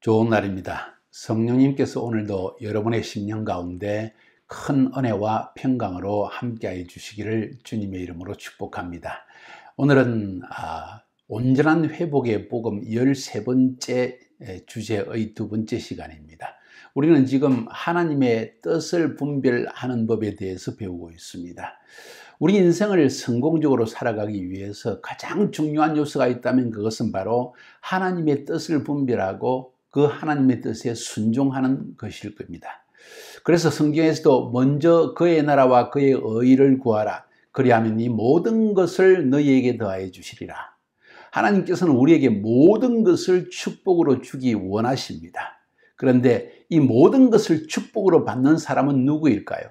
좋은 날입니다. 성령님께서 오늘도 여러분의 심령 가운데 큰 은혜와 평강으로 함께하여 주시기를 주님의 이름으로 축복합니다. 오늘은 온전한 회복의 복음 13번째 주제의 두 번째 시간입니다. 우리는 지금 하나님의 뜻을 분별하는 법에 대해서 배우고 있습니다. 우리 인생을 성공적으로 살아가기 위해서 가장 중요한 요소가 있다면 그것은 바로 하나님의 뜻을 분별하고 그 하나님의 뜻에 순종하는 것일 겁니다. 그래서 성경에서도 먼저 그의 나라와 그의 의를 구하라. 그리하면 이 모든 것을 너희에게 더하여 주시리라. 하나님께서는 우리에게 모든 것을 축복으로 주기 원하십니다. 그런데 이 모든 것을 축복으로 받는 사람은 누구일까요?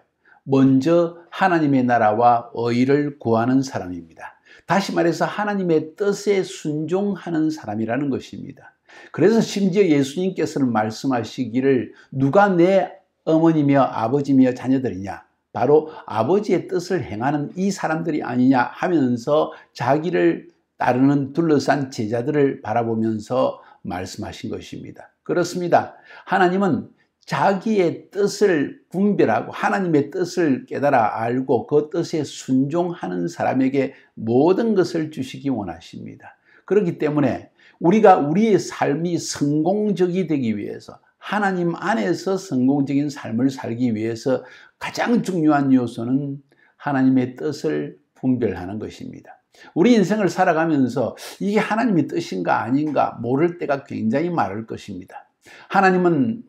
먼저 하나님의 나라와 의를 구하는 사람입니다. 다시 말해서 하나님의 뜻에 순종하는 사람이라는 것입니다. 그래서 심지어 예수님께서는 말씀하시기를 누가 내 어머니며 아버지며 자녀들이냐? 바로 아버지의 뜻을 행하는 이 사람들이 아니냐 하면서 자기를 따르는 둘러싼 제자들을 바라보면서 말씀하신 것입니다. 그렇습니다. 하나님은 자기의 뜻을 분별하고 하나님의 뜻을 깨달아 알고 그 뜻에 순종하는 사람에게 모든 것을 주시기 원하십니다. 그렇기 때문에 우리가 우리의 삶이 성공적이 되기 위해서 하나님 안에서 성공적인 삶을 살기 위해서 가장 중요한 요소는 하나님의 뜻을 분별하는 것입니다. 우리 인생을 살아가면서 이게 하나님의 뜻인가 아닌가 모를 때가 굉장히 많을 것입니다. 하나님은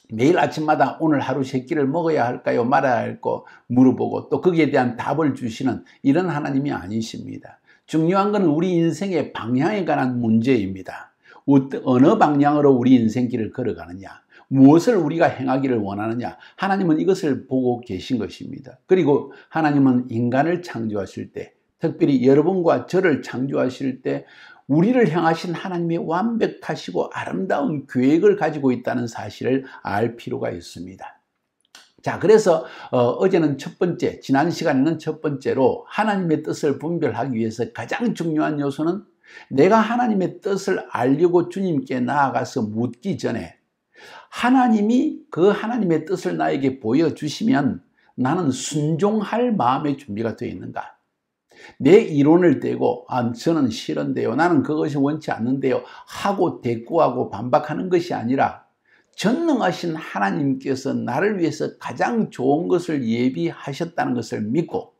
매일 아침마다 오늘 하루 세 끼를 먹어야 할까요? 말아야 할까요? 물어보고 또 거기에 대한 답을 주시는 이런 하나님이 아니십니다. 중요한 것은 우리 인생의 방향에 관한 문제입니다. 어느 방향으로 우리 인생길을 걸어가느냐, 무엇을 우리가 행하기를 원하느냐, 하나님은 이것을 보고 계신 것입니다. 그리고 하나님은 인간을 창조하실 때, 특별히 여러분과 저를 창조하실 때 우리를 향하신 하나님의 완벽하시고 아름다운 계획을 가지고 있다는 사실을 알 필요가 있습니다. 자, 그래서 어제는 첫 번째, 지난 시간에는 첫 번째로 하나님의 뜻을 분별하기 위해서 가장 중요한 요소는 내가 하나님의 뜻을 알려고 주님께 나아가서 묻기 전에 하나님이 그 하나님의 뜻을 나에게 보여주시면 나는 순종할 마음의 준비가 되어 있는가? 내 이론을 떼고 저는 싫은데요, 나는 그것이 원치 않는데요 하고 대꾸하고 반박하는 것이 아니라 전능하신 하나님께서 나를 위해서 가장 좋은 것을 예비하셨다는 것을 믿고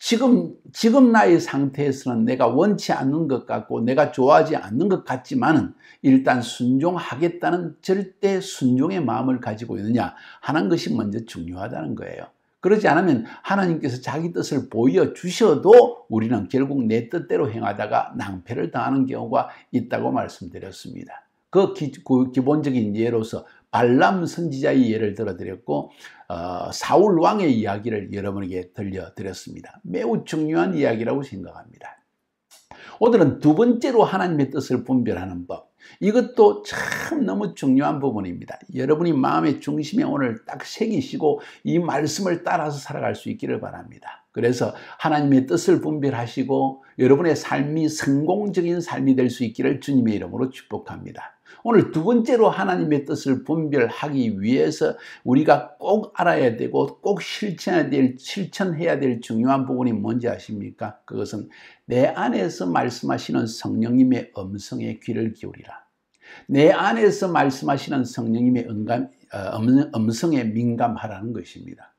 지금 나의 상태에서는 내가 원치 않는 것 같고 내가 좋아하지 않는 것 같지만은 일단 순종하겠다는 절대 순종의 마음을 가지고 있느냐 하는 것이 먼저 중요하다는 거예요. 그러지 않으면 하나님께서 자기 뜻을 보여주셔도 우리는 결국 내 뜻대로 행하다가 낭패를 당하는 경우가 있다고 말씀드렸습니다. 그 기본적인 예로서 발람 선지자의 예를 들어드렸고 사울 왕의 이야기를 여러분에게 들려드렸습니다. 매우 중요한 이야기라고 생각합니다. 오늘은 두 번째로 하나님의 뜻을 분별하는 법, 이것도 참 너무 중요한 부분입니다. 여러분이 마음의 중심에 오늘 딱 새기시고 이 말씀을 따라서 살아갈 수 있기를 바랍니다. 그래서 하나님의 뜻을 분별하시고 여러분의 삶이 성공적인 삶이 될 수 있기를 주님의 이름으로 축복합니다. 오늘 두 번째로 하나님의 뜻을 분별하기 위해서 우리가 꼭 알아야 되고 꼭 실천해야 될 중요한 부분이 뭔지 아십니까? 그것은 내 안에서 말씀하시는 성령님의 음성에 귀를 기울이라. 내 안에서 말씀하시는 성령님의 음성에 민감하라는 것입니다.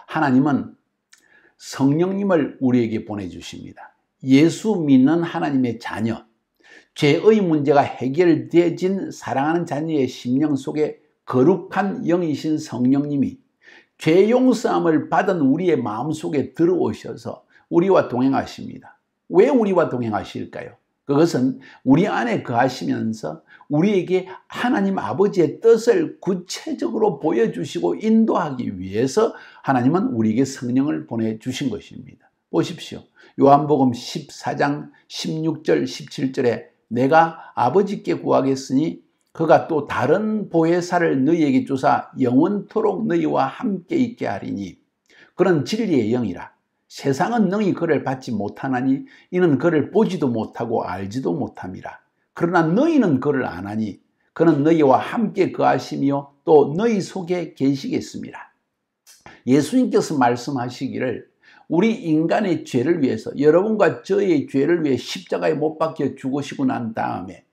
하나님은 성령님을 우리에게 보내주십니다. 예수 믿는 하나님의 자녀, 죄의 문제가 해결되어진 사랑하는 자녀의 심령 속에 거룩한 영이신 성령님이 죄 용서함을 받은 우리의 마음 속에 들어오셔서 우리와 동행하십니다. 왜 우리와 동행하실까요? 그것은 우리 안에 거하시면서 우리에게 하나님 아버지의 뜻을 구체적으로 보여주시고 인도하기 위해서 하나님은 우리에게 성령을 보내주신 것입니다. 보십시오. 요한복음 14장 16절 17절에 내가 아버지께 구하겠으니 그가 또 다른 보혜사를 너희에게 주사 영원토록 너희와 함께 있게 하리니 그런 진리의 영이라. 세상은 능히 그를 받지 못하나니 이는 그를 보지도 못하고 알지도 못함이라. 그러나 너희는 그를 아나니 그는 너희와 함께 거하시며 또 너희 속에 계시겠습니다. 예수님께서 말씀하시기를 우리 인간의 죄를 위해서, 여러분과 저의 죄를 위해 십자가에 못 박혀 죽으시고 난 다음에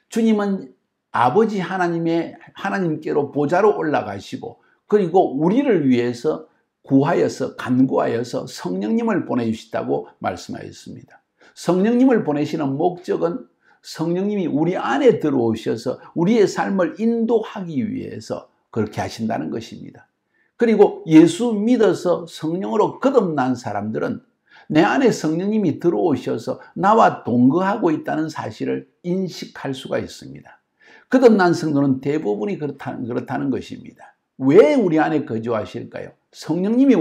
주님은 아버지 하나님께로 보좌로 올라가시고, 그리고 우리를 위해서 구하여서 간구하여서 성령님을 보내주시다고 말씀하셨습니다. 성령님을 보내시는 목적은 성령님이 우리 안에 들어오셔서 우리의 삶을 인도하기 위해서 그렇게 하신다는 것입니다. 그리고 예수 믿어서 성령으로 거듭난 사람들은 내 안에 성령님이 들어오셔서 나와 동거하고 있다는 사실을 인식할 수가 있습니다. 거듭난 성도는 대부분이 그렇다는 것입니다. 왜 우리 안에 거주하실까요? 성령님이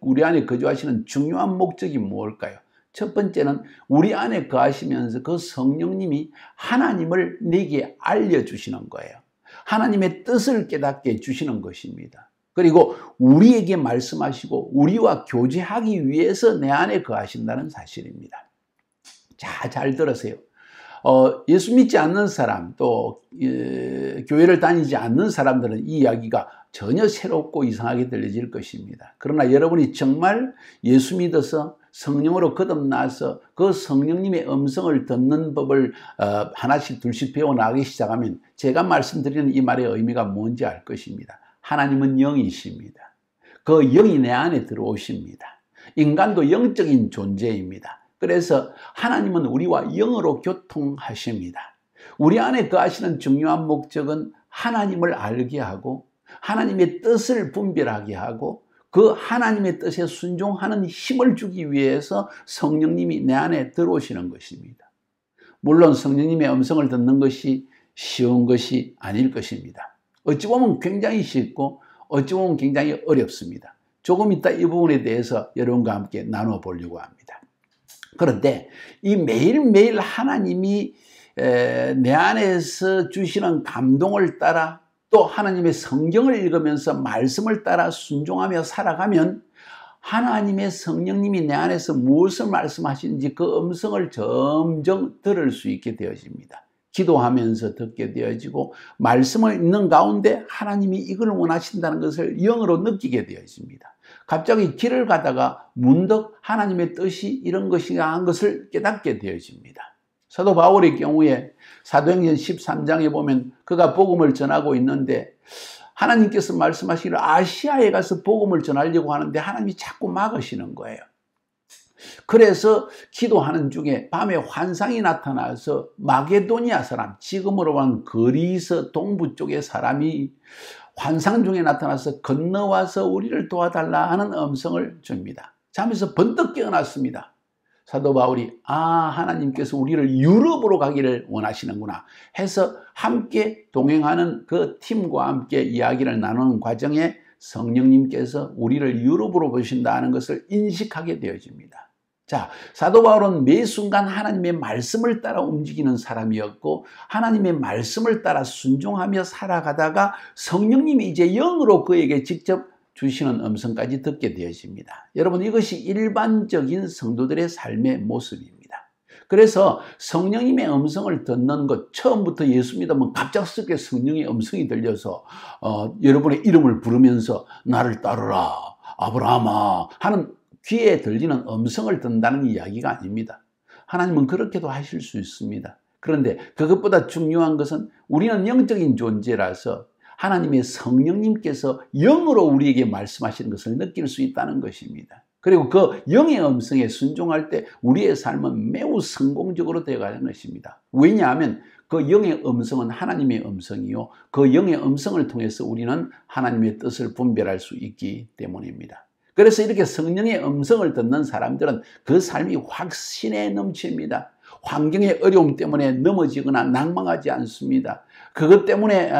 우리 안에 거주하시는 중요한 목적이 무엇일까요? 첫 번째는 우리 안에 거하시면서 그 성령님이 하나님을 내게 알려주시는 거예요. 하나님의 뜻을 깨닫게 해주시는 것입니다. 그리고 우리에게 말씀하시고 우리와 교제하기 위해서 내 안에 거하신다는 사실입니다. 자, 잘 들으세요. 예수 믿지 않는 사람, 또 교회를 다니지 않는 사람들은 이 이야기가 전혀 새롭고 이상하게 들려질 것입니다. 그러나 여러분이 정말 예수 믿어서 성령으로 거듭나서 그 성령님의 음성을 듣는 법을 하나씩 둘씩 배워나가기 시작하면 제가 말씀드리는 이 말의 의미가 뭔지 알 것입니다. 하나님은 영이십니다. 그 영이 내 안에 들어오십니다. 인간도 영적인 존재입니다. 그래서 하나님은 우리와 영으로 교통하십니다. 우리 안에 거하시는 중요한 목적은 하나님을 알게 하고 하나님의 뜻을 분별하게 하고 그 하나님의 뜻에 순종하는 힘을 주기 위해서 성령님이 내 안에 들어오시는 것입니다. 물론 성령님의 음성을 듣는 것이 쉬운 것이 아닐 것입니다. 어찌 보면 굉장히 쉽고 어찌 보면 굉장히 어렵습니다. 조금 이따 이 부분에 대해서 여러분과 함께 나눠보려고 합니다. 그런데 이 매일매일 하나님이 내 안에서 주시는 감동을 따라 또 하나님의 성경을 읽으면서 말씀을 따라 순종하며 살아가면 하나님의 성령님이 내 안에서 무엇을 말씀하시는지 그 음성을 점점 들을 수 있게 되어집니다. 기도하면서 듣게 되어지고 말씀을 읽는 가운데 하나님이 이걸 원하신다는 것을 영으로 느끼게 되어집니다. 갑자기 길을 가다가 문득 하나님의 뜻이 이런 것이냐 한 것을 깨닫게 되어집니다. 사도 바울의 경우에 사도행전 13장에 보면 그가 복음을 전하고 있는데 하나님께서 말씀하시기를 아시아에 가서 복음을 전하려고 하는데 하나님이 자꾸 막으시는 거예요. 그래서 기도하는 중에 밤에 환상이 나타나서 마게도니아 사람, 지금으로 보면 그리스 동부 쪽의 사람이 환상 중에 나타나서 건너와서 우리를 도와달라 하는 음성을 줍니다. 잠에서 번뜩 깨어났습니다. 사도 바울이 하나님께서 우리를 유럽으로 가기를 원하시는구나 해서 함께 동행하는 그 팀과 함께 이야기를 나누는 과정에 성령님께서 우리를 유럽으로 보신다는 것을 인식하게 되어집니다. 자, 사도 바울은 매 순간 하나님의 말씀을 따라 움직이는 사람이었고 하나님의 말씀을 따라 순종하며 살아가다가 성령님이 이제 영으로 그에게 직접 주시는 음성까지 듣게 되어집니다. 여러분, 이것이 일반적인 성도들의 삶의 모습입니다. 그래서 성령님의 음성을 듣는 것, 처음부터 예수 믿으면 갑작스럽게 성령의 음성이 들려서 여러분의 이름을 부르면서 나를 따르라 아브라함아 하는 귀에 들리는 음성을 듣는다는 이야기가 아닙니다. 하나님은 그렇게도 하실 수 있습니다. 그런데 그것보다 중요한 것은 우리는 영적인 존재라서 하나님의 성령님께서 영으로 우리에게 말씀하시는 것을 느낄 수 있다는 것입니다. 그리고 그 영의 음성에 순종할 때 우리의 삶은 매우 성공적으로 되어가는 것입니다. 왜냐하면 그 영의 음성은 하나님의 음성이요, 그 영의 음성을 통해서 우리는 하나님의 뜻을 분별할 수 있기 때문입니다. 그래서 이렇게 성령의 음성을 듣는 사람들은 그 삶이 확신에 넘칩니다. 환경의 어려움 때문에 넘어지거나 낭망하지 않습니다. 그것 때문에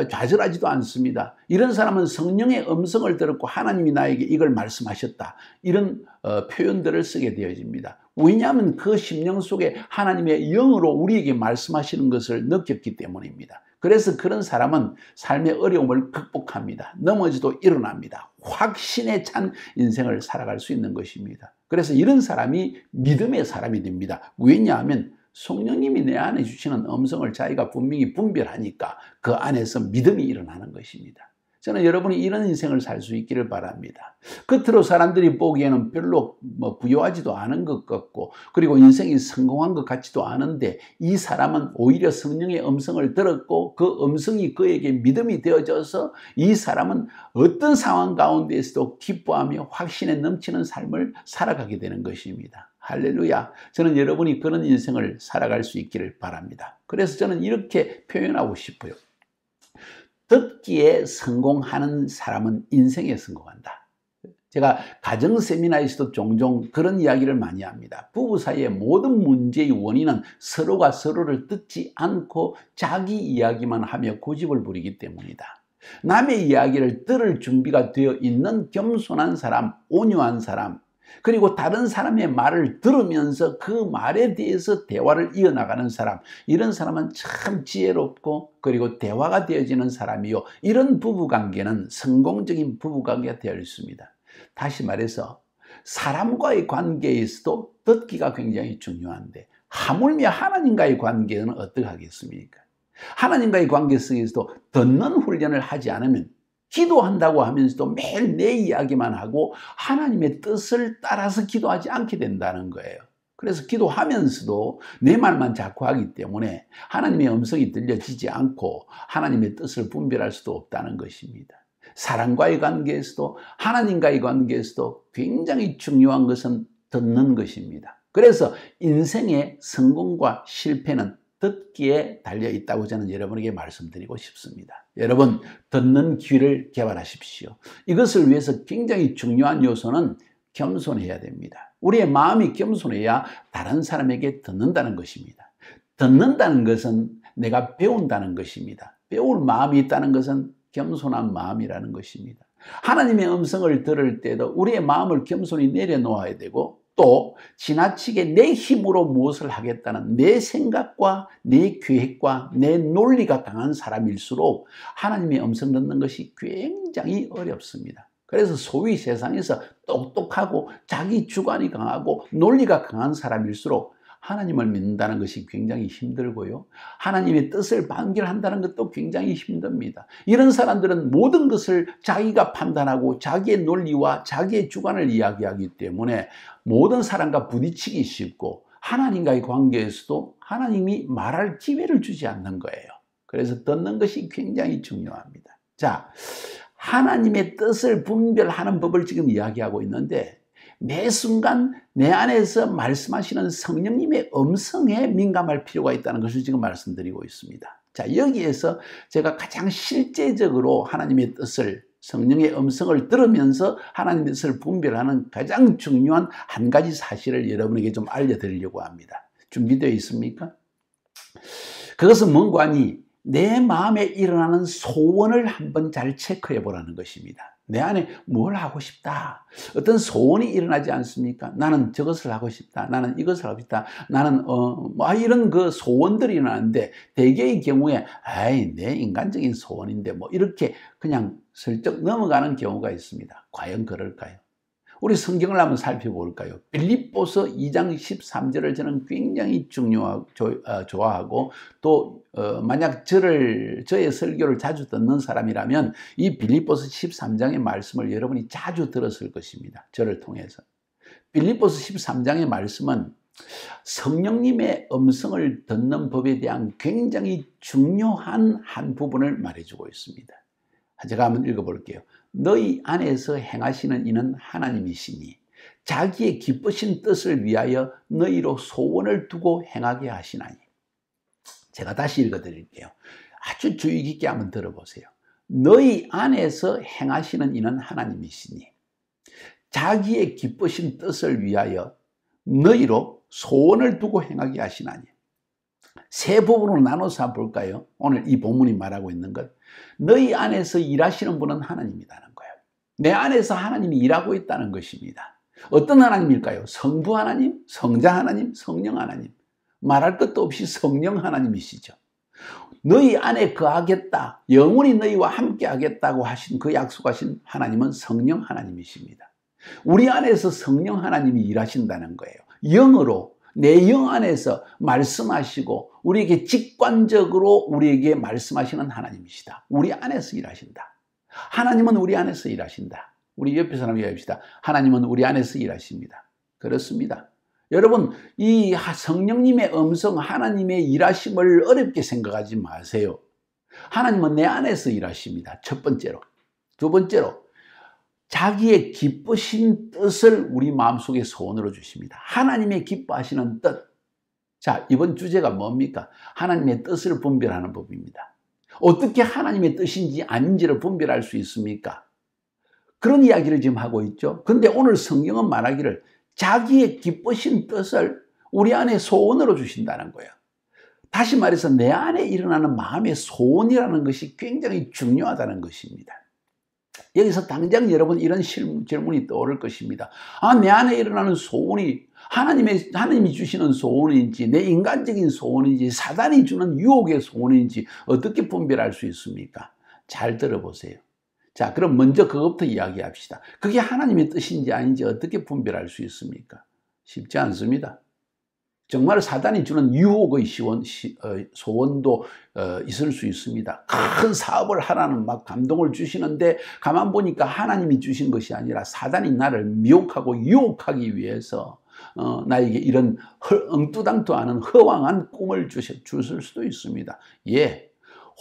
좌절하지도 않습니다. 이런 사람은 성령의 음성을 들었고 하나님이 나에게 이걸 말씀하셨다, 이런 표현들을 쓰게 되어집니다. 왜냐하면 그 심령 속에 하나님의 영으로 우리에게 말씀하시는 것을 느꼈기 때문입니다. 그래서 그런 사람은 삶의 어려움을 극복합니다. 넘어져도 일어납니다. 확신에 찬 인생을 살아갈 수 있는 것입니다. 그래서 이런 사람이 믿음의 사람이 됩니다. 왜냐하면 성령님이 내 안에 주시는 음성을 자기가 분명히 분별하니까 그 안에서 믿음이 일어나는 것입니다. 저는 여러분이 이런 인생을 살 수 있기를 바랍니다. 겉으로 사람들이 보기에는 별로 부유하지도 않은 것 같고, 그리고 인생이 성공한 것 같지도 않은데, 이 사람은 오히려 성령의 음성을 들었고 그 음성이 그에게 믿음이 되어져서 이 사람은 어떤 상황 가운데에서도 기뻐하며 확신에 넘치는 삶을 살아가게 되는 것입니다. 할렐루야. 저는 여러분이 그런 인생을 살아갈 수 있기를 바랍니다. 그래서 저는 이렇게 표현하고 싶어요. 듣기에 성공하는 사람은 인생에 성공한다. 제가 가정 세미나에서도 종종 그런 이야기를 많이 합니다. 부부 사이의 모든 문제의 원인은 서로가 서로를 듣지 않고 자기 이야기만 하며 고집을 부리기 때문이다. 남의 이야기를 들을 준비가 되어 있는 겸손한 사람, 온유한 사람, 그리고 다른 사람의 말을 들으면서 그 말에 대해서 대화를 이어나가는 사람, 이런 사람은 참 지혜롭고 그리고 대화가 되어지는 사람이요, 이런 부부관계는 성공적인 부부관계가 되어 있습니다. 다시 말해서 사람과의 관계에서도 듣기가 굉장히 중요한데, 하물며 하나님과의 관계는 어떻게 하겠습니까? 하나님과의 관계 속에서도 듣는 훈련을 하지 않으면, 기도한다고 하면서도 매일 내 이야기만 하고 하나님의 뜻을 따라서 기도하지 않게 된다는 거예요. 그래서 기도하면서도 내 말만 자꾸 하기 때문에 하나님의 음성이 들려지지 않고 하나님의 뜻을 분별할 수도 없다는 것입니다. 사람과의 관계에서도 하나님과의 관계에서도 굉장히 중요한 것은 듣는 것입니다. 그래서 인생의 성공과 실패는 듣기에 달려 있다고 저는 여러분에게 말씀드리고 싶습니다. 여러분, 듣는 귀를 개발하십시오. 이것을 위해서 굉장히 중요한 요소는 겸손해야 됩니다. 우리의 마음이 겸손해야 다른 사람에게 듣는다는 것입니다. 듣는다는 것은 내가 배운다는 것입니다. 배울 마음이 있다는 것은 겸손한 마음이라는 것입니다. 하나님의 음성을 들을 때도 우리의 마음을 겸손히 내려놓아야 되고, 또 지나치게 내 힘으로 무엇을 하겠다는 내 생각과 내 계획과 내 논리가 강한 사람일수록 하나님의 음성 듣는 것이 굉장히 어렵습니다. 그래서 소위 세상에서 똑똑하고 자기 주관이 강하고 논리가 강한 사람일수록 하나님을 믿는다는 것이 굉장히 힘들고요, 하나님의 뜻을 반결한다는 것도 굉장히 힘듭니다. 이런 사람들은 모든 것을 자기가 판단하고 자기의 논리와 자기의 주관을 이야기하기 때문에 모든 사람과 부딪히기 쉽고, 하나님과의 관계에서도 하나님이 말할 기회를 주지 않는 거예요. 그래서 듣는 것이 굉장히 중요합니다. 자, 하나님의 뜻을 분별하는 법을 지금 이야기하고 있는데, 매 순간 내 안에서 말씀하시는 성령님의 음성에 민감할 필요가 있다는 것을 지금 말씀드리고 있습니다. 자, 여기에서 제가 가장 실제적으로 하나님의 뜻을, 성령의 음성을 들으면서 하나님의 뜻을 분별하는 가장 중요한 한 가지 사실을 여러분에게 좀 알려드리려고 합니다. 준비되어 있습니까? 그것은 뭔가 하니 내 마음에 일어나는 소원을 한번 잘 체크해 보라는 것입니다. 내 안에 뭘 하고 싶다, 어떤 소원이 일어나지 않습니까? 나는 저것을 하고 싶다, 나는 이것을 하고 싶다, 나는 이런 그 소원들이 일어나는데, 대개의 경우에 내 인간적인 소원인데 이렇게 그냥 슬쩍 넘어가는 경우가 있습니다. 과연 그럴까요? 우리 성경을 한번 살펴볼까요? 빌립보서 2장 13절을 저는 굉장히 좋아하고, 또 만약 저의 설교를 자주 듣는 사람이라면 이 빌립보서 13장의 말씀을 여러분이 자주 들었을 것입니다. 저를 통해서. 빌립보서 13장의 말씀은 성령님의 음성을 듣는 법에 대한 굉장히 중요한 한 부분을 말해주고 있습니다. 제가 한번 읽어볼게요. 너희 안에서 행하시는 이는 하나님이시니 자기의 기쁘신 뜻을 위하여 너희로 소원을 두고 행하게 하시나니. 제가 다시 읽어드릴게요. 아주 주의 깊게 한번 들어보세요. 너희 안에서 행하시는 이는 하나님이시니 자기의 기쁘신 뜻을 위하여 너희로 소원을 두고 행하게 하시나니. 세 부분으로 나눠서 볼까요? 오늘 이 본문이 말하고 있는 것. 너희 안에서 일하시는 분은 하나님이라는 거예요. 내 안에서 하나님이 일하고 있다는 것입니다. 어떤 하나님일까요? 성부 하나님, 성자 하나님, 성령 하나님. 말할 것도 없이 성령 하나님이시죠. 너희 안에 거하겠다, 영원히 너희와 함께 하겠다고 하신 그 약속하신 하나님은 성령 하나님이십니다. 우리 안에서 성령 하나님이 일하신다는 거예요. 영으로 내 영 안에서 말씀하시고 우리에게 직관적으로 우리에게 말씀하시는 하나님이시다. 우리 안에서 일하신다. 하나님은 우리 안에서 일하신다. 우리 옆에 사람 이야기합시다. 하나님은 우리 안에서 일하십니다. 그렇습니다. 여러분, 이 성령님의 음성, 하나님의 일하심을 어렵게 생각하지 마세요. 하나님은 내 안에서 일하십니다. 첫 번째로. 두 번째로, 자기의 기쁘신 뜻을 우리 마음속에 소원으로 주십니다. 하나님의 기뻐하시는 뜻. 자, 이번 주제가 뭡니까? 하나님의 뜻을 분별하는 법입니다. 어떻게 하나님의 뜻인지 아닌지를 분별할 수 있습니까? 그런 이야기를 지금 하고 있죠. 근데 오늘 성경은 말하기를 자기의 기쁘신 뜻을 우리 안에 소원으로 주신다는 거예요. 다시 말해서 내 안에 일어나는 마음의 소원이라는 것이 굉장히 중요하다는 것입니다. 여기서 당장 여러분 이런 질문이 떠오를 것입니다. 아, 내 안에 일어나는 소원이 하나님이 주시는 소원인지 내 인간적인 소원인지 사단이 주는 유혹의 소원인지 어떻게 분별할 수 있습니까? 잘 들어보세요. 자, 그럼 먼저 그것부터 이야기합시다. 그게 하나님의 뜻인지 아닌지 어떻게 분별할 수 있습니까? 쉽지 않습니다. 정말 사단이 주는 유혹의 소원도 있을 수 있습니다. 큰 사업을 하라는 막 감동을 주시는데 가만 보니까 하나님이 주신 것이 아니라 사단이 나를 미혹하고 유혹하기 위해서 나에게 이런 엉뚜당도 않은 허황한 꿈을 주실 수도 있습니다. 예,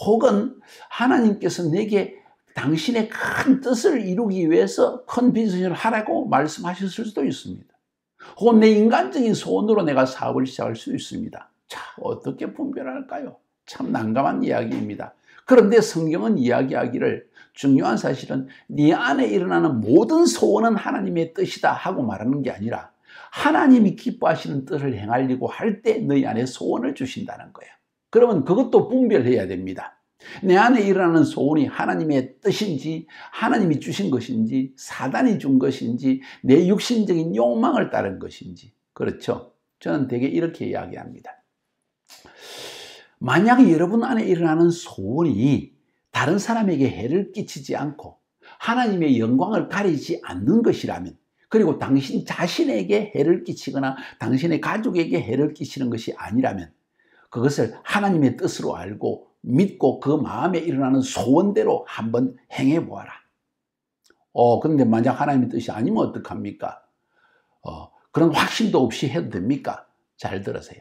혹은 하나님께서 내게 당신의 큰 뜻을 이루기 위해서 큰 비전을 하라고 말씀하셨을 수도 있습니다. 혹은 내 인간적인 소원으로 내가 사업을 시작할 수도 있습니다. 자, 어떻게 분별할까요? 참 난감한 이야기입니다. 그런데 성경은 이야기하기를 중요한 사실은 네 안에 일어나는 모든 소원은 하나님의 뜻이다 하고 말하는 게 아니라 하나님이 기뻐하시는 뜻을 행하려고 할 때 너희 안에 소원을 주신다는 거예요. 그러면 그것도 분별해야 됩니다. 내 안에 일어나는 소원이 하나님의 뜻인지 하나님이 주신 것인지 사단이 준 것인지 내 육신적인 욕망을 따른 것인지. 그렇죠? 저는 되게 이렇게 이야기합니다. 만약 여러분 안에 일어나는 소원이 다른 사람에게 해를 끼치지 않고 하나님의 영광을 가리지 않는 것이라면, 그리고 당신 자신에게 해를 끼치거나 당신의 가족에게 해를 끼치는 것이 아니라면 그것을 하나님의 뜻으로 알고 믿고 그 마음에 일어나는 소원대로 한번 행해 보아라. 그런데 만약 하나님의 뜻이 아니면 어떡합니까? 그런 확신도 없이 해도 됩니까? 잘 들으세요.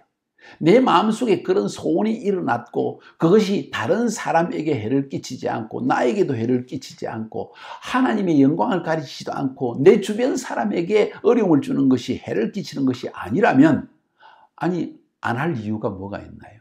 내 마음속에 그런 소원이 일어났고 그것이 다른 사람에게 해를 끼치지 않고 나에게도 해를 끼치지 않고 하나님의 영광을 가리치지도 않고 내 주변 사람에게 어려움을 주는 것이 해를 끼치는 것이 아니라면, 아니, 안 할 이유가 뭐가 있나요?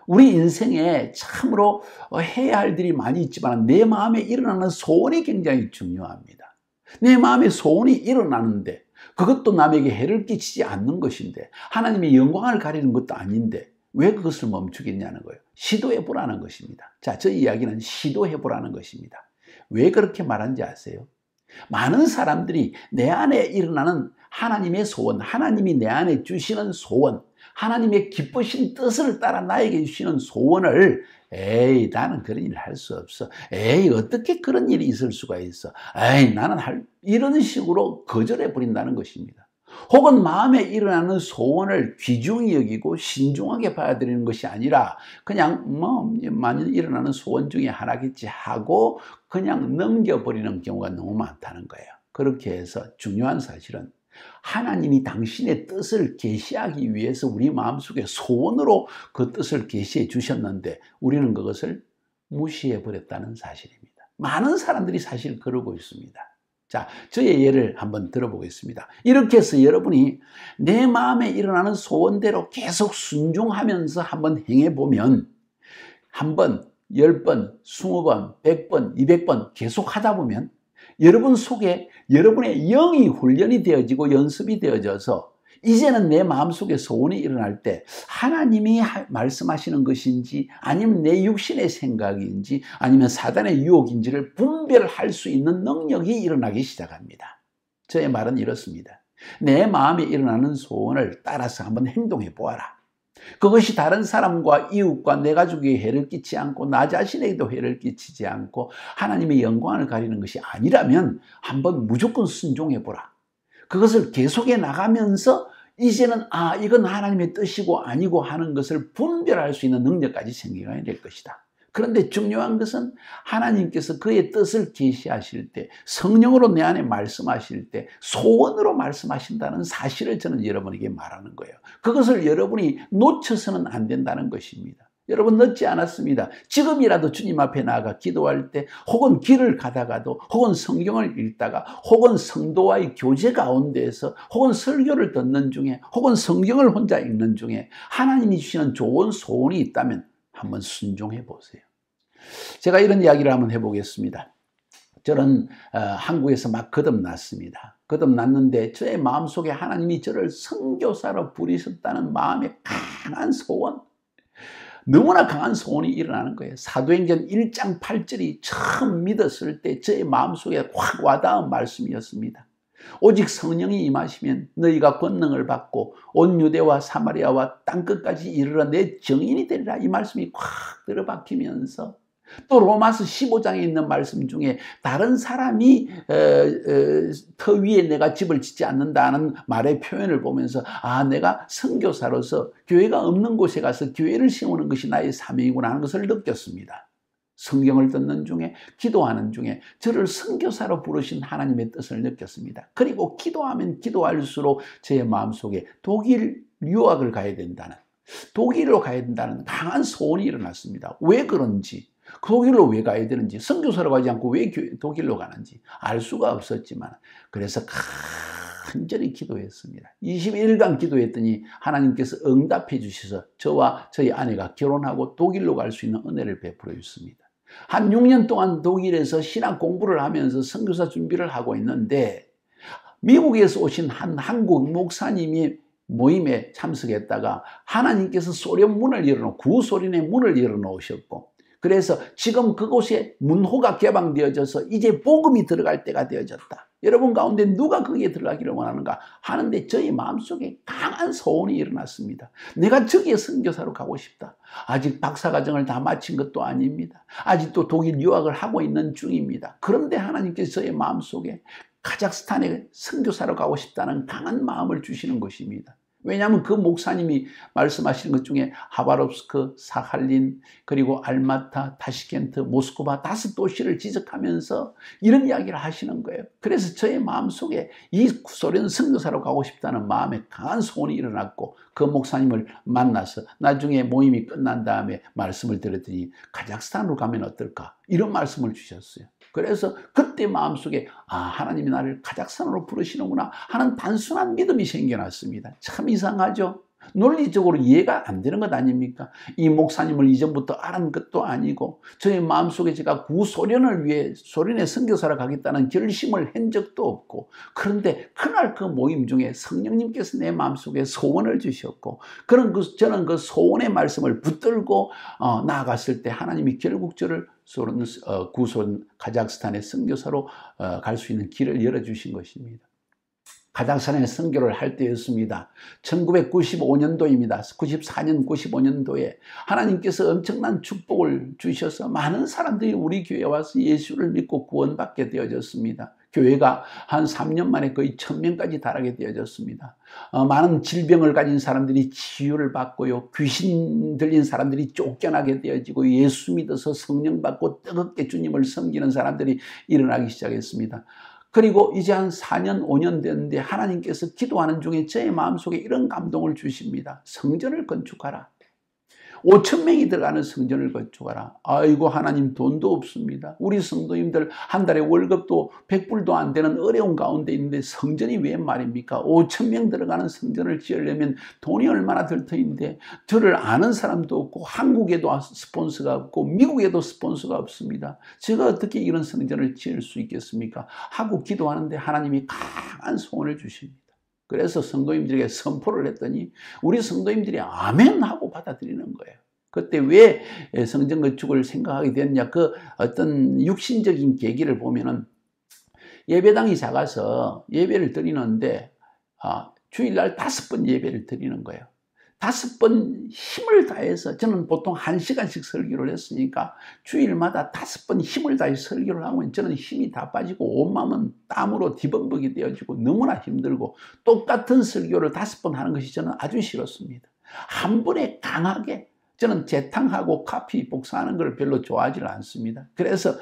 우리 인생에 참으로 해야 할 일이 많이 있지만 내 마음에 일어나는 소원이 굉장히 중요합니다. 내 마음에 소원이 일어나는데 그것도 남에게 해를 끼치지 않는 것인데 하나님의 영광을 가리는 것도 아닌데 왜 그것을 멈추겠냐는 거예요. 시도해 보라는 것입니다. 자, 저 이야기는 시도해 보라는 것입니다. 왜 그렇게 말하는지 아세요? 많은 사람들이 내 안에 일어나는 하나님의 소원, 하나님이 내 안에 주시는 소원, 하나님의 기쁘신 뜻을 따라 나에게 주시는 소원을 에이, 나는 그런 일을 할 수 없어. 에이, 어떻게 그런 일이 있을 수가 있어. 에이, 나는 이런 식으로 거절해 버린다는 것입니다. 혹은 마음에 일어나는 소원을 귀중히 여기고 신중하게 받아들이는 것이 아니라 그냥 만일 일어나는 소원 중에 하나겠지 하고 그냥 넘겨버리는 경우가 너무 많다는 거예요. 그렇게 해서 중요한 사실은 하나님이 당신의 뜻을 계시하기 위해서 우리 마음속에 소원으로 그 뜻을 계시해 주셨는데 우리는 그것을 무시해 버렸다는 사실입니다. 많은 사람들이 사실 그러고 있습니다. 자, 저의 예를 한번 들어보겠습니다. 이렇게 해서 여러분이 내 마음에 일어나는 소원대로 계속 순종하면서 한번 행해보면 한 번, 10번, 20번, 100번, 200번 계속 하다 보면 여러분 속에 여러분의 영이 훈련이 되어지고 연습이 되어져서 이제는 내 마음속에 소원이 일어날 때 하나님이 말씀하시는 것인지 아니면 내 육신의 생각인지 아니면 사단의 유혹인지를 분별할 수 있는 능력이 일어나기 시작합니다. 저의 말은 이렇습니다. 내 마음에 일어나는 소원을 따라서 한번 행동해 보아라. 그것이 다른 사람과 이웃과 내 가족에게 해를 끼치지 않고 나 자신에게도 해를 끼치지 않고 하나님의 영광을 가리는 것이 아니라면 한번 무조건 순종해 보라. 그것을 계속해 나가면서 이제는 이건 하나님의 뜻이고 아니고 하는 것을 분별할 수 있는 능력까지 생겨야 될 것이다. 그런데 중요한 것은 하나님께서 그의 뜻을 계시하실 때, 성령으로 내 안에 말씀하실 때 소원으로 말씀하신다는 사실을 저는 여러분에게 말하는 거예요. 그것을 여러분이 놓쳐서는 안 된다는 것입니다. 여러분 늦지 않았습니다. 지금이라도 주님 앞에 나아가 기도할 때, 혹은 길을 가다가도, 혹은 성경을 읽다가, 혹은 성도와의 교제 가운데에서, 혹은 설교를 듣는 중에, 혹은 성경을 혼자 읽는 중에 하나님이 주시는 좋은 소원이 있다면 한번 순종해 보세요. 제가 이런 이야기를 한번 해보겠습니다. 저는 한국에서 막 거듭났습니다. 거듭났는데 저의 마음속에 하나님이 저를 선교사로 부르셨다는 마음의 강한 소원, 너무나 강한 소원이 일어나는 거예요. 사도행전 1장 8절이 처음 믿었을 때 저의 마음속에 확 와닿은 말씀이었습니다. 오직 성령이 임하시면 너희가 권능을 받고 온 유대와 사마리아와 땅끝까지 이르러 내 증인이 되리라. 이 말씀이 확 들어박히면서, 또 로마서 15장에 있는 말씀 중에 다른 사람이 터 위에 내가 집을 짓지 않는다는 말의 표현을 보면서 내가 선교사로서 교회가 없는 곳에 가서 교회를 세우는 것이 나의 사명이구나 하는 것을 느꼈습니다. 성경을 듣는 중에, 기도하는 중에 저를 선교사로 부르신 하나님의 뜻을 느꼈습니다. 그리고 기도하면 기도할수록 제 마음속에 독일 유학을 가야 된다는, 독일로 가야 된다는 강한 소원이 일어났습니다. 왜 그런지, 독일로 왜 가야 되는지, 선교사로 가지 않고 왜 독일로 가는지 알 수가 없었지만, 그래서 간절히 기도했습니다. 21일간 기도했더니 하나님께서 응답해 주셔서 저와 저희 아내가 결혼하고 독일로 갈 수 있는 은혜를 베풀어 주셨습니다. 한 6년 동안 독일에서 신학 공부를 하면서 선교사 준비를 하고 있는데, 미국에서 오신 한 한국 목사님이 모임에 참석했다가 하나님께서 소련 문을 열어놓고, 구소련의 문을 열어놓으셨고, 그래서 지금 그곳에 문호가 개방되어져서 이제 복음이 들어갈 때가 되어졌다. 여러분 가운데 누가 거기에 들어가기를 원하는가 하는데 저희 마음속에 강한 소원이 일어났습니다. 내가 저기에 선교사로 가고 싶다. 아직 박사과정을 다 마친 것도 아닙니다. 아직도 독일 유학을 하고 있는 중입니다. 그런데 하나님께서 저의 마음속에 카자흐스탄에 선교사로 가고 싶다는 강한 마음을 주시는 것입니다. 왜냐하면 그 목사님이 말씀하시는 것 중에 하바롭스크, 사할린, 그리고 알마타, 타시켄트, 모스크바 5도시를 지적하면서 이런 이야기를 하시는 거예요. 그래서 저의 마음속에 이 소련 선교사로 가고 싶다는 마음에 강한 소원이 일어났고, 그 목사님을 만나서 나중에 모임이 끝난 다음에 말씀을 들었더니 카자흐스탄으로 가면 어떨까? 이런 말씀을 주셨어요. 그래서 그때 마음속에 하나님이 나를 카자흐스탄으로 부르시는구나 하는 단순한 믿음이 생겨났습니다. 참 이상하죠? 논리적으로 이해가 안 되는 것 아닙니까? 이 목사님을 이전부터 알은 것도 아니고, 저의 마음속에 제가 구소련을 위해 소련의 선교사로 가겠다는 결심을 한 적도 없고, 그런데 그날 그 모임 중에 성령님께서 내 마음속에 소원을 주셨고, 저는 그 소원의 말씀을 붙들고 나아갔을 때 하나님이 결국 저를 구소련 카자흐스탄의 선교사로 갈 수 있는 길을 열어주신 것입니다. 카자흐스탄에 선교를 할 때였습니다. 1995년도입니다. 94년, 95년도에 하나님께서 엄청난 축복을 주셔서 많은 사람들이 우리 교회에 와서 예수를 믿고 구원받게 되어졌습니다. 교회가 한 3년 만에 거의 1000명까지 달하게 되어졌습니다. 많은 질병을 가진 사람들이 치유를 받고요. 귀신 들린 사람들이 쫓겨나게 되어지고, 예수 믿어서 성령 받고 뜨겁게 주님을 섬기는 사람들이 일어나기 시작했습니다. 그리고 이제 한 4년, 5년 됐는데 하나님께서 기도하는 중에 제 마음속에 이런 감동을 주십니다. 성전을 건축하라. 5,000명이 들어가는 성전을 건축하라. 아이고, 하나님 돈도 없습니다. 우리 성도님들 한 달에 월급도 100불도 안 되는 어려운 가운데 있는데 성전이 왜 말입니까? 5,000명 들어가는 성전을 지으려면 돈이 얼마나 들 터인데, 저를 아는 사람도 없고, 한국에도 스폰서가 없고, 미국에도 스폰서가 없습니다. 제가 어떻게 이런 성전을 지을 수 있겠습니까? 하고 기도하는데 하나님이 강한 소원을 주십니다. 그래서 성도님들에게 선포를 했더니 우리 성도님들이 아멘 하고 받아들이는 거예요. 그때 왜 성전 건축을 생각하게 됐냐, 그 어떤 육신적인 계기를 보면은, 예배당이 작아서 예배를 드리는데 주일날 5번 예배를 드리는 거예요. 5번 힘을 다해서, 저는 보통 1시간씩 설교를 했으니까 주일마다 5번 힘을 다해서 설교를 하면 저는 힘이 다 빠지고 온몸은 땀으로 뒤범벅이 되어지고 너무나 힘들고, 똑같은 설교를 5번 하는 것이 저는 아주 싫었습니다. 한 번에 강하게, 저는 재탕하고 카피 복사하는 걸 별로 좋아하지 않습니다. 그래서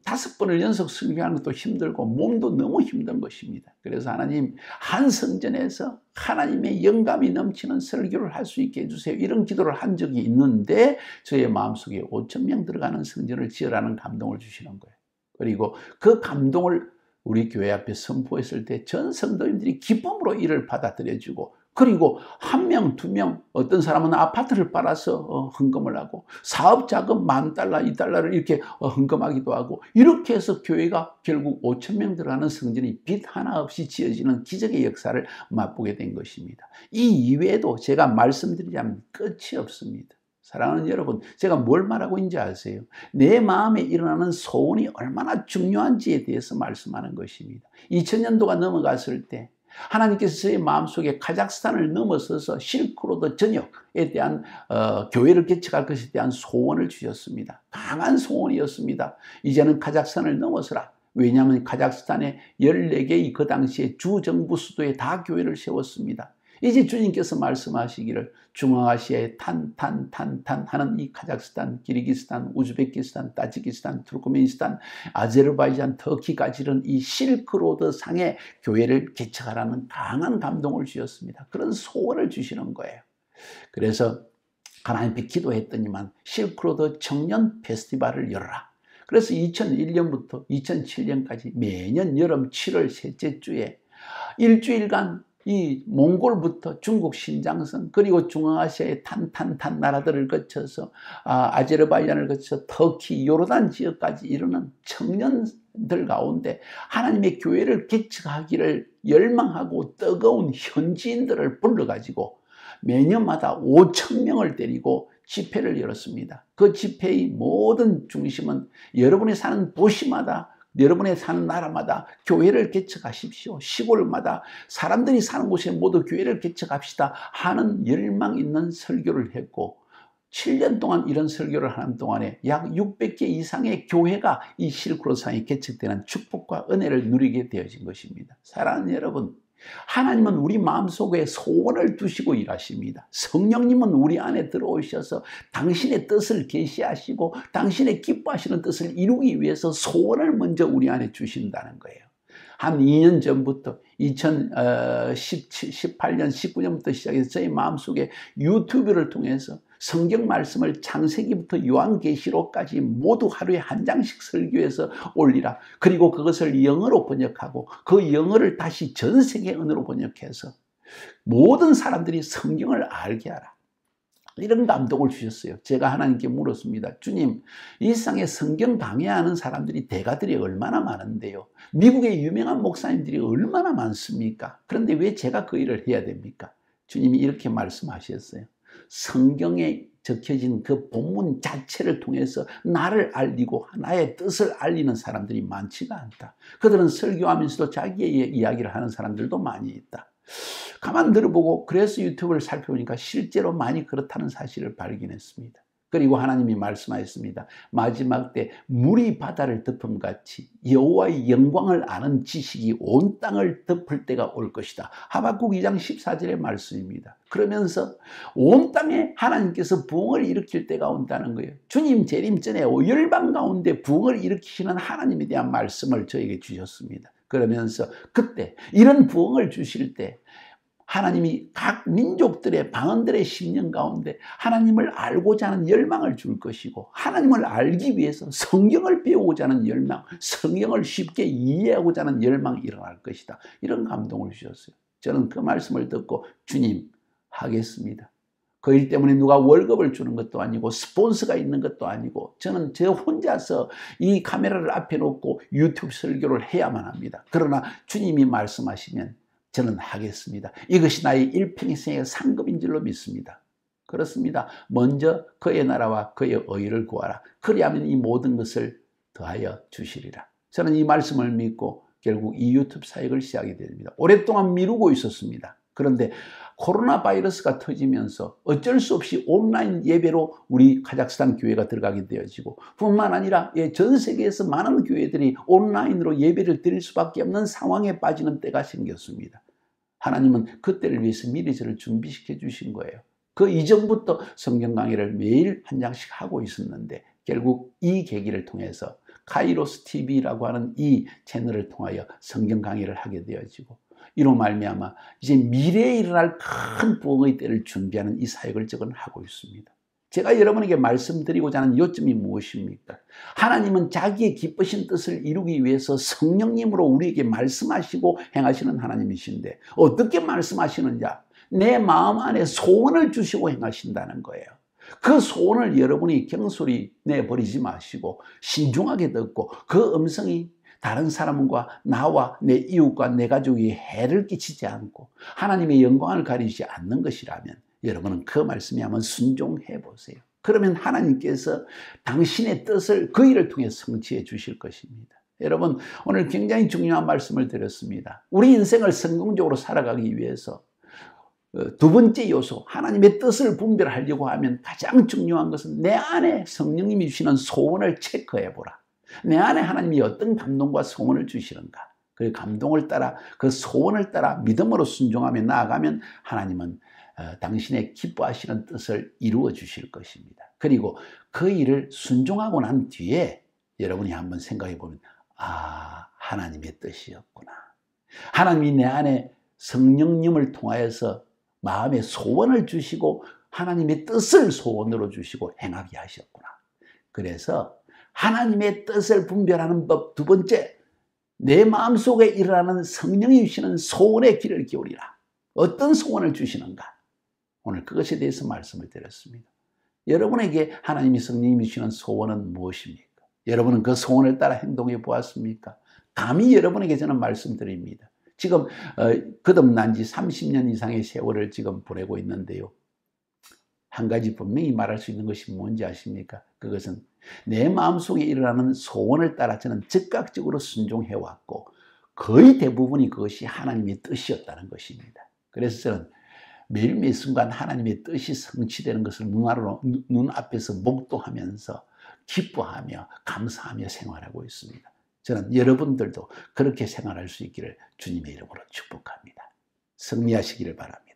5번을 연속 설교하는 것도 힘들고 몸도 너무 힘든 것입니다. 그래서 하나님, 한 성전에서 하나님의 영감이 넘치는 설교를 할 수 있게 해주세요, 이런 기도를 한 적이 있는데, 저의 마음속에 5,000명 들어가는 성전을 지으라는 감동을 주시는 거예요. 그리고 그 감동을 우리 교회 앞에 선포했을 때 전 성도님들이 기쁨으로 이를 받아들여주고, 그리고 1명, 2명, 어떤 사람은 아파트를 팔아서 헌금을 하고, 사업 자금 $10,000, $2,000를 이렇게 헌금하기도 하고, 이렇게 해서 교회가 결국 5,000명 들어가는 성전이 빚 하나 없이 지어지는 기적의 역사를 맛보게 된 것입니다. 이 이외에도 제가 말씀드리자면 끝이 없습니다. 사랑하는 여러분, 제가 뭘 말하고 있는지 아세요? 내 마음에 일어나는 소원이 얼마나 중요한지에 대해서 말씀하는 것입니다. 2000년도가 넘어갔을 때 하나님께서 저의 마음속에 카자흐스탄을 넘어서서 실크로드 전역에 대한 교회를 개척할 것에 대한 소원을 주셨습니다. 강한 소원이었습니다. 이제는 카자흐스탄을 넘어서라. 왜냐하면 카자흐스탄에 14개의 그 당시에 주정부 수도에 다 교회를 세웠습니다. 이제 주님께서 말씀하시기를 중앙아시아에 탄 하는 이 카자흐스탄, 키르기스탄, 우즈베키스탄, 타지키스탄, 투르크메니스탄, 아제르바이잔, 터키까지 이런 이 실크로드 상의 교회를 개척하라는 강한 감동을 주셨습니다. 그런 소원을 주시는 거예요. 그래서 하나님께 기도했더니만 실크로드 청년 페스티벌을 열어라. 그래서 2001년부터 2007년까지 매년 여름 7월 셋째 주에 일주일간 이 몽골부터 중국 신장성, 그리고 중앙아시아의 탄 나라들을 거쳐서 아제르바이잔을 거쳐서 터키, 요르단 지역까지 이르는 청년들 가운데 하나님의 교회를 개척하기를 열망하고 뜨거운 현지인들을 불러가지고 매년마다 5,000명을 데리고 집회를 열었습니다. 그 집회의 모든 중심은 여러분이 사는 도시마다, 여러분의 사는 나라마다 교회를 개척하십시오. 시골마다 사람들이 사는 곳에 모두 교회를 개척합시다 하는 열망 있는 설교를 했고, 7년 동안 이런 설교를 하는 동안에 약 600개 이상의 교회가 이 실크로드상에 개척되는 축복과 은혜를 누리게 되어진 것입니다. 사랑하는 여러분, 하나님은 우리 마음속에 소원을 두시고 일하십니다. 성령님은 우리 안에 들어오셔서 당신의 뜻을 계시하시고 당신의 기뻐하시는 뜻을 이루기 위해서 소원을 먼저 우리 안에 주신다는 거예요. 한 2년 전부터 2018년, 19년부터 시작해서 저희 마음속에 유튜브를 통해서 성경 말씀을 창세기부터 요한계시록까지 모두 하루에 한 장씩 설교해서 올리라. 그리고 그것을 영어로 번역하고 그 영어를 다시 전 세계 언어로 번역해서 모든 사람들이 성경을 알게 하라. 이런 감동을 주셨어요. 제가 하나님께 물었습니다. 주님, 이 세상에 성경 강해하는 사람들이 대가들이 얼마나 많은데요. 미국의 유명한 목사님들이 얼마나 많습니까? 그런데 왜 제가 그 일을 해야 됩니까? 주님이 이렇게 말씀하셨어요. 성경에 적혀진 그 본문 자체를 통해서 나를 알리고 나의 뜻을 알리는 사람들이 많지가 않다. 그들은 설교하면서도 자기의 이야기를 하는 사람들도 많이 있다. 가만 들어보고 그래서 유튜브를 살펴보니까 실제로 많이 그렇다는 사실을 발견했습니다. 그리고 하나님이 말씀하셨습니다. 마지막 때 물이 바다를 덮음같이 여호와의 영광을 아는 지식이 온 땅을 덮을 때가 올 것이다. 하박국 2장 14절의 말씀입니다. 그러면서 온 땅에 하나님께서 부흥을 일으킬 때가 온다는 거예요. 주님 재림 전에 열방 가운데 부흥을 일으키시는 하나님에 대한 말씀을 저에게 주셨습니다. 그러면서 그때 이런 부흥을 주실 때 하나님이 각 민족들의 방언들의 심령 가운데 하나님을 알고자 하는 열망을 줄 것이고, 하나님을 알기 위해서 성경을 배우고자 하는 열망, 성경을 쉽게 이해하고자 하는 열망이 일어날 것이다. 이런 감동을 주셨어요. 저는 그 말씀을 듣고 주님 하겠습니다. 그 일 때문에 누가 월급을 주는 것도 아니고 스폰서가 있는 것도 아니고 저는 저 혼자서 이 카메라를 앞에 놓고 유튜브 설교를 해야만 합니다. 그러나 주님이 말씀하시면 저는 하겠습니다. 이것이 나의 일평생의 상급인 줄로 믿습니다. 그렇습니다. 먼저 그의 나라와 그의 의를 구하라. 그리하면 이 모든 것을 더하여 주시리라. 저는 이 말씀을 믿고 결국 이 유튜브 사역을 시작하게 됩니다. 오랫동안 미루고 있었습니다. 그런데 코로나 바이러스가 터지면서 어쩔 수 없이 온라인 예배로 우리 카자흐스탄 교회가 들어가게 되어지고, 뿐만 아니라 전 세계에서 많은 교회들이 온라인으로 예배를 드릴 수밖에 없는 상황에 빠지는 때가 생겼습니다. 하나님은 그때를 위해서 미리 저를 준비시켜 주신 거예요. 그 이전부터 성경 강의를 매일 한 장씩 하고 있었는데, 결국 이 계기를 통해서 카이로스 TV라고 하는 이 채널을 통하여 성경 강의를 하게 되어지고, 이로 말미암아 이제 미래에 일어날 큰 부흥의 때를 준비하는 이 사역을 지금 하고 있습니다. 제가 여러분에게 말씀드리고자 하는 요점이 무엇입니까? 하나님은 자기의 기쁘신 뜻을 이루기 위해서 성령님으로 우리에게 말씀하시고 행하시는 하나님이신데, 어떻게 말씀하시느냐? 내 마음 안에 소원을 주시고 행하신다는 거예요. 그 소원을 여러분이 경솔히 내버리지 마시고 신중하게 듣고, 그 음성이 다른 사람과 나와 내 이웃과 내 가족이 해를 끼치지 않고 하나님의 영광을 가리지 않는 것이라면, 여러분은 그 말씀에 한번 순종해 보세요. 그러면 하나님께서 당신의 뜻을 그 일을 통해 성취해 주실 것입니다. 여러분, 오늘 굉장히 중요한 말씀을 드렸습니다. 우리 인생을 성공적으로 살아가기 위해서 두 번째 요소, 하나님의 뜻을 분별하려고 하면 가장 중요한 것은 내 안에 성령님이 주시는 소원을 체크해 보라. 내 안에 하나님이 어떤 감동과 소원을 주시는가. 그 감동을 따라, 그 소원을 따라 믿음으로 순종하며 나아가면 하나님은 당신의 기뻐하시는 뜻을 이루어 주실 것입니다. 그리고 그 일을 순종하고 난 뒤에 여러분이 한번 생각해 보면, 아, 하나님의 뜻이었구나. 하나님이 내 안에 성령님을 통하여서 마음의 소원을 주시고 하나님의 뜻을 소원으로 주시고 행하게 하셨구나. 그래서 하나님의 뜻을 분별하는 법 두 번째, 내 마음속에 일어나는 성령이 주시는 소원의 귀를 기울이라. 어떤 소원을 주시는가? 오늘 그것에 대해서 말씀을 드렸습니다. 여러분에게 하나님이 성령님이 주시는 소원은 무엇입니까? 여러분은 그 소원을 따라 행동해 보았습니까? 감히 여러분에게 저는 말씀드립니다. 지금 거듭난 지 30년 이상의 세월을 지금 보내고 있는데요. 한 가지 분명히 말할 수 있는 것이 뭔지 아십니까? 그것은 내 마음속에 일어나는 소원을 따라 저는 즉각적으로 순종해왔고, 거의 대부분이 그것이 하나님의 뜻이었다는 것입니다. 그래서 저는 매일매일 순간 하나님의 뜻이 성취되는 것을 눈앞에서 목도하면서 기뻐하며 감사하며 생활하고 있습니다. 저는 여러분들도 그렇게 생활할 수 있기를 주님의 이름으로 축복합니다. 승리하시기를 바랍니다.